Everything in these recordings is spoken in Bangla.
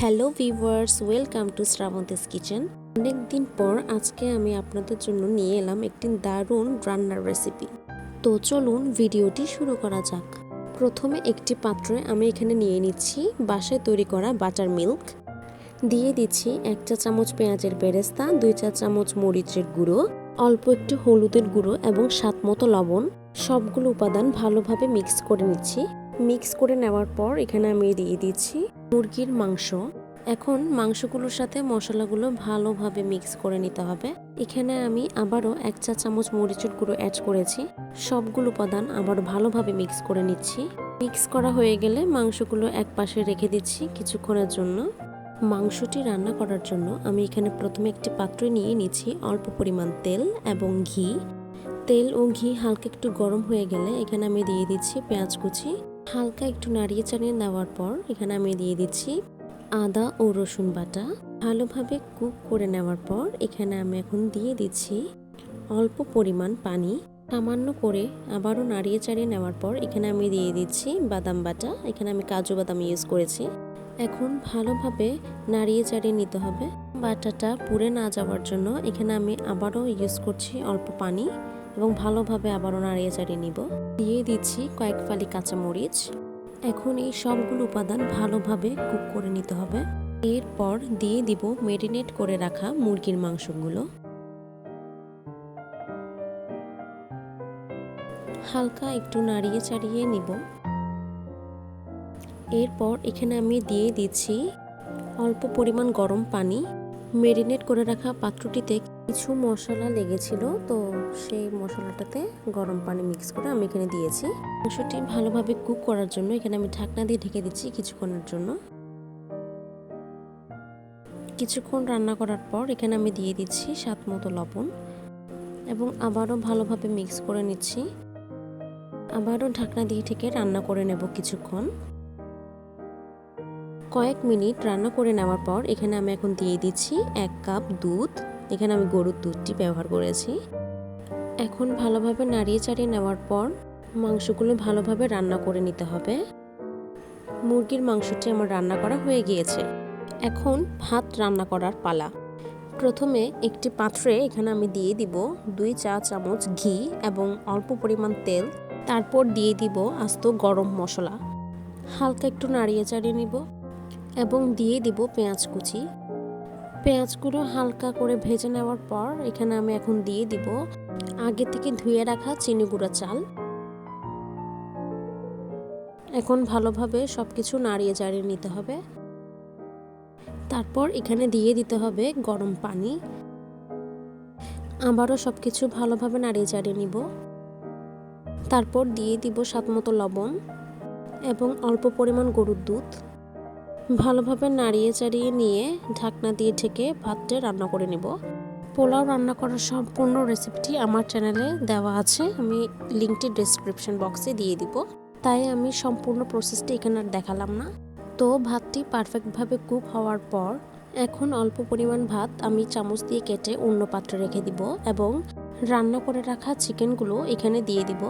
Hello viewers, welcome to Shrabanti's kitchen. অনেকদিন পর আজকে আমি আপনাদের জন্য নিয়ে এলাম একটি দারুণ রান্নার রেসিপি। তো চলুন ভিডিওটি শুরু করা যাক। প্রথমে একটি পাত্রে আমি এখানে নিয়ে নিচ্ছি বাসায় তৈরি করা বাটার মিল্ক। দিয়ে দিচ্ছি 1 চা চামচ পেঁয়াজের বেরেস্তা, 2 চা চামচ মরিচের গুঁড়ো, অল্প একটু হলুদের গুঁড়ো এবং স্বাদ মতো লবণ। সবগুলো উপাদান ভালোভাবে মিক্স করে নিচ্ছি। মিক্স করে নেওয়ার পর এখানে আমি দিয়ে দিচ্ছি মুরগির মাংস। এখন মাংসগুলোর সাথে মশলাগুলো ভালোভাবে মিক্স করে নিতে হবে। এখানে আমি আবারও 1 চা চামচ মরিচের গুঁড়ো অ্যাড করেছি। সবগুলো উপাদান আবার ভালোভাবে মিক্স করে নিচ্ছি। মিক্স করা হয়ে গেলে মাংসগুলো এক পাশে রেখে দিচ্ছি কিছুক্ষণের জন্য। মাংসটি রান্না করার জন্য আমি এখানে প্রথমে একটি পাত্রে নিয়ে নিচ্ছি অল্প পরিমাণ তেল এবং ঘি। তেল ও ঘি হালকা একটু গরম হয়ে গেলে এখানে আমি দিয়ে দিচ্ছি পেঁয়াজ কুচি। হালকা একটু নাড়িয়ে চাড়িয়ে নেওয়ার পর এখানে আমি দিয়ে দিচ্ছি আদা ও রসুন বাটা। ভালোভাবে কুক করে নেওয়ার পর এখানে আমি এখন দিয়ে দিচ্ছি অল্প পরিমাণ পানি। সামান্য করে আবারও নাড়িয়ে চাড়িয়ে নেওয়ার পর এখানে আমি দিয়ে দিচ্ছি বাদাম বাটা। এখানে আমি কাজু বাদাম ইউজ করেছি। এখন ভালোভাবে নাড়িয়ে চাড়িয়ে নিতে হবে। বাটাটা পুড়ে না যাওয়ার জন্য এখানে আমি আবারও ইউজ করছি অল্প পানি এবং ভালোভাবে আবারও নাড়িয়ে চাড়িয়ে নিব। দিয়ে দিচ্ছি কয়েক ফালি কাঁচামরিচ। এখন এই সবগুলো উপাদান ভালোভাবে কুক করে নিতে হবে। এরপর দিয়ে দিব ম্যারিনেট করে রাখা মুরগির মাংসগুলো। হালকা একটু নাড়িয়ে চাড়িয়ে নিব। এরপর এখানে আমি দিয়ে দিচ্ছি অল্প পরিমাণ গরম পানি। ম্যারিনেট করে রাখা পাত্রটিতে কিছু মশলা লেগেছিল, তো সেই মশলাটাতে গরম পানি মিক্স করে আমি এখানে দিয়েছি। মাংসটি ভালোভাবে কুক করার জন্য এখানে আমি ঢাকনা দিয়ে ঢেকে দিচ্ছি কিছুক্ষণের জন্য। কিছুক্ষণ রান্না করার পর এখানে আমি দিয়ে দিচ্ছি স্বাদ মতো লবণ এবং আবারও ভালোভাবে মিক্স করে নিচ্ছি। আবারও ঢাকনা দিয়ে ঢেকে রান্না করে নেব কিছুক্ষণ। কয়েক মিনিট রান্না করে নেওয়ার পর এখানে আমি এখন দিয়ে দিচ্ছি 1 কাপ দুধ। এখানে আমি গরুর দুধটি ব্যবহার করেছি। এখন ভালোভাবে নাড়িয়ে চাড়িয়ে নেওয়ার পর মাংসগুলো ভালোভাবে রান্না করে নিতে হবে। মুরগির মাংসটি আমার রান্না করা হয়ে গিয়েছে। এখন ভাত রান্না করার পালা। প্রথমে একটি পাত্রে এখানে আমি দিয়ে দিব 2 চা চামচ ঘি এবং অল্প পরিমাণ তেল। তারপর দিয়ে দিব আস্ত গরম মশলা। হালকা একটু নাড়িয়ে চাড়িয়ে নিব এবং দিয়ে দিব পেঁয়াজ কুচি। পেঁয়াজগুলো হালকা করে ভেজে নেওয়ার পর এখানে আমি এখন দিয়ে দিব আগে থেকে ধুয়ে রাখা চিনি গুঁড়া চাল। এখন ভালোভাবে সবকিছু নাড়িয়ে চাড়িয়ে নিতে হবে। তারপর এখানে দিয়ে দিতে হবে গরম পানি। আবারও সবকিছু ভালোভাবে নাড়িয়ে চাড়িয়ে নিব। তারপর দিয়ে দিব স্বাদ মতো লবণ এবং অল্প পরিমাণ গরুর দুধ। ভালোভাবে নাড়িয়ে চাড়িয়ে নিয়ে ঢাকনা দিয়ে ঢেকে ভাতটা রান্না করে নেব। পোলাও রান্না করার সম্পূর্ণ রেসিপিটি আমার চ্যানেলে দেওয়া আছে, আমি লিঙ্কটি ডেসক্রিপশন বক্সে দিয়ে দিব। তাই আমি সম্পূর্ণ প্রসেসটি এখানে আর দেখালাম না। তো ভাতটি পারফেক্টভাবে কুক হওয়ার পর এখন অল্প পরিমাণ ভাত আমি চামচ দিয়ে কেটে অন্য পাত্রে রেখে দিব এবং রান্না করে রাখা চিকেনগুলো এখানে দিয়ে দিব।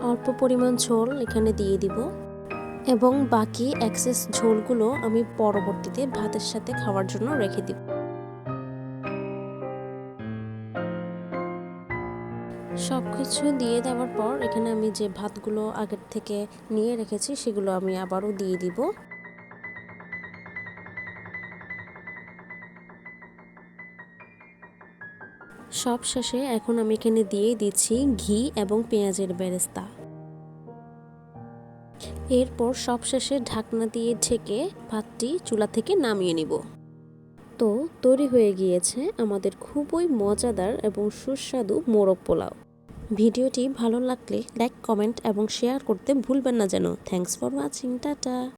অল্প পরিমাণ ঝোল এখানে দিয়ে দিব এবং বাকি এক্সেস ঝোলগুলো আমি পরবর্তীতে ভাতের সাথে খাওয়ার জন্য রেখে দিব। সবকিছু দিয়ে দেওয়ার পর এখানে আমি যে ভাতগুলো আগের থেকে নিয়ে রেখেছি সেগুলো আমি আবারও দিয়ে দিব। সব শেষে এখন আমি এখানে দিয়ে দিচ্ছি ঘি এবং পেঁয়াজের বেরেস্তা। এরপর সবশেষে ঢাকনা দিয়ে ঢেকে ভাতটি চুলা থেকে নামিয়ে নিব। তো তৈরি হয়ে গিয়েছে আমাদের খুবই মজাদার এবং সুস্বাদু মোরগ পোলাও। ভিডিওটি ভালো লাগলে লাইক, কমেন্ট এবং শেয়ার করতে ভুলবেন না যেন। Thanks for watching. টাটা।